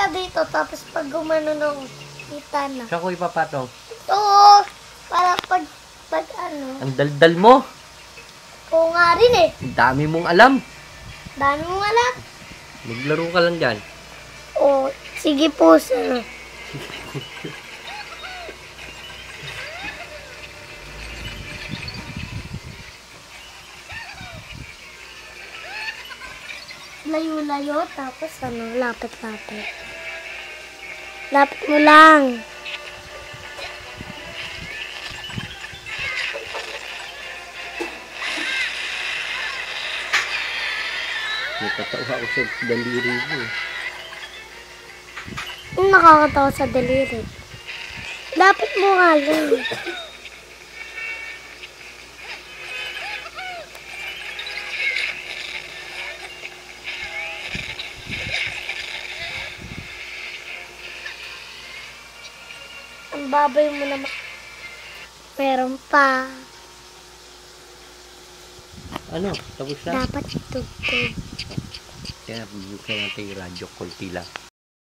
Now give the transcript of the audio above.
kaya dito, tapos pag gumano nung kita na. Saan ko ipapatong? Ito, para pag ano. Ang daldal mo. Oo nga rin eh. Ang dami mong alam. Dami mong alam. Maglaro ka lang dyan. Oo, sige po, sir. Layo-layo, tapos ano, lapit-lapit. Lapit mo lang. Natatawa ako sa daliri mo. Yung nakakatawa sa daliri. Lapit mo nga lang. Ang babay mo naman. Meron pa. Ano? Tapos na? Dapat itugtog. Kaya bubuksan natin yung radyo. Kunti lang.